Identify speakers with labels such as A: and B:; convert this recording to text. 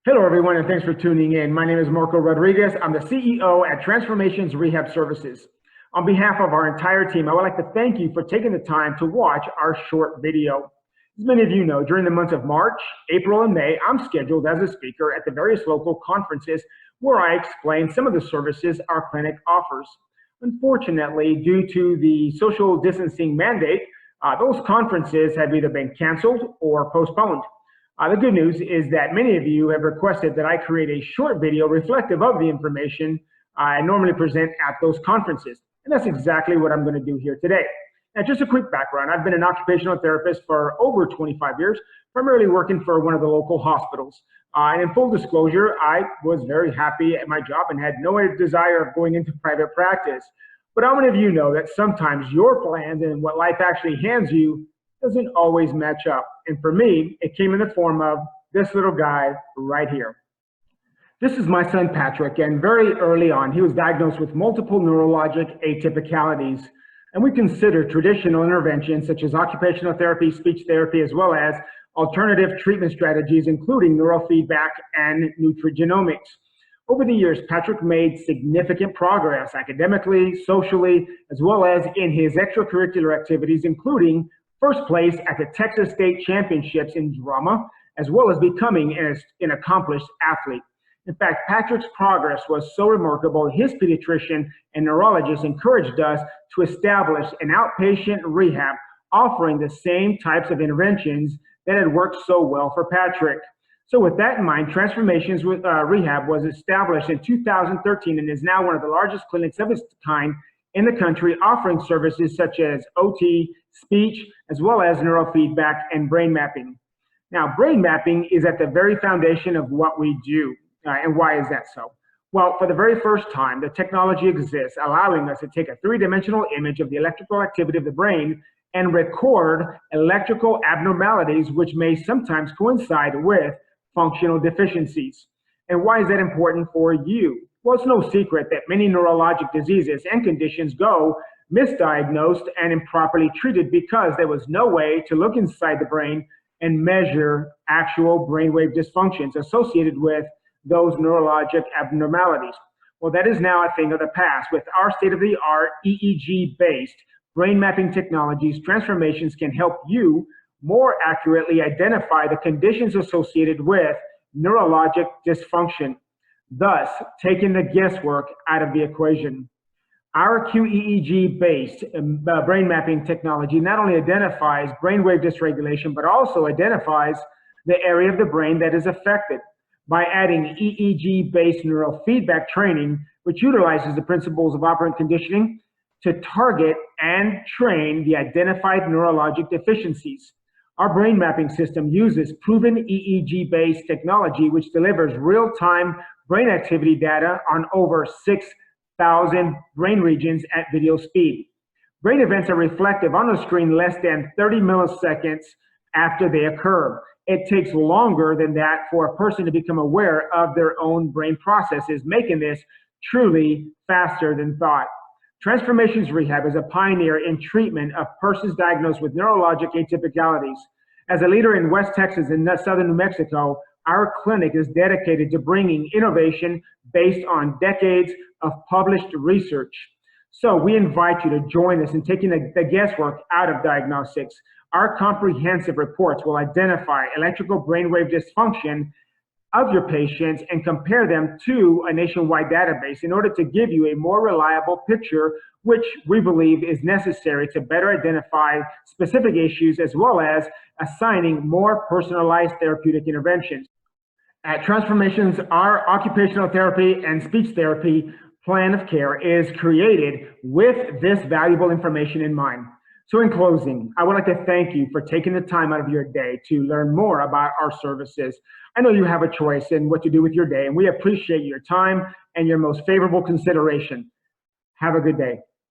A: Hello, everyone, and thanks for tuning in. My name is Marco Rodriguez. I'm the CEO at Transformations Rehab Services. On behalf of our entire team, I would like to thank you for taking the time to watch our short video. As many of you know, during the months of March, April, and May, I'm scheduled as a speaker at the various local conferences where I explain some of the services our clinic offers. Unfortunately, due to the social distancing mandate, those conferences have either been canceled or postponed. The good news is that many of you have requested that I create a short video reflective of the information I normally present at those conferences. And that's exactly what I'm going to do here today. Now, just a quick background. I've been an occupational therapist for over 25 years, primarily working for one of the local hospitals. And in full disclosure, I was very happy at my job and had no desire of going into private practice. But how many of you know that sometimes your plans and what life actually hands you doesn't always match up? And for me, it came in the form of this little guy right here. This is my son, Patrick, and very early on, he was diagnosed with multiple neurologic atypicalities. And we consider traditional interventions such as occupational therapy, speech therapy, as well as alternative treatment strategies, including neurofeedback and nutrigenomics. Over the years, Patrick made significant progress academically, socially, as well as in his extracurricular activities, including first place at the Texas State Championships in drama, as well as becoming an accomplished athlete. In fact, Patrick's progress was so remarkable, his pediatrician and neurologist encouraged us to establish an outpatient rehab offering the same types of interventions that had worked so well for Patrick. So with that in mind, Transformations Rehab was established in 2013 and is now one of the largest clinics of its kind in the country, offering services such as OT, speech, as well as neurofeedback and brain mapping. Now, brain mapping is at the very foundation of what we do. And why is that so? Well, for the very first time, the technology exists, allowing us to take a three-dimensional image of the electrical activity of the brain and record electrical abnormalities, which may sometimes coincide with functional deficiencies. And why is that important for you? Well, it's no secret that many neurologic diseases and conditions go misdiagnosed and improperly treated because there was no way to look inside the brain and measure actual brainwave dysfunctions associated with those neurologic abnormalities. Well, that is now a thing of the past. With our state-of-the-art EEG-based brain mapping technologies, Transformations can help you more accurately identify the conditions associated with neurologic dysfunction, thus taking the guesswork out of the equation. Our QEEG-based brain mapping technology not only identifies brainwave dysregulation, but also identifies the area of the brain that is affected by adding EEG-based neurofeedback training, which utilizes the principles of operant conditioning to target and train the identified neurologic deficiencies. Our brain mapping system uses proven EEG-based technology, which delivers real-time brain activity data on over 6,000 brain regions at video speed. Brain events are reflective on the screen less than 30 milliseconds after they occur. It takes longer than that for a person to become aware of their own brain processes, making this truly faster than thought. Transformations Rehab is a pioneer in treatment of persons diagnosed with neurologic atypicalities. As a leader in West Texas and southern New Mexico, our clinic is dedicated to bringing innovation based on decades of published research. So we invite you to join us in taking the guesswork out of diagnostics. Our comprehensive reports will identify electrical brainwave dysfunction of your patients and compare them to a nationwide database in order to give you a more reliable picture, which we believe is necessary to better identify specific issues as well as assigning more personalized therapeutic interventions. At Transformations, our occupational therapy and speech therapy plan of care is created with this valuable information in mind. So in closing, I would like to thank you for taking the time out of your day to learn more about our services. I know you have a choice in what to do with your day, and we appreciate your time and your most favorable consideration. Have a good day.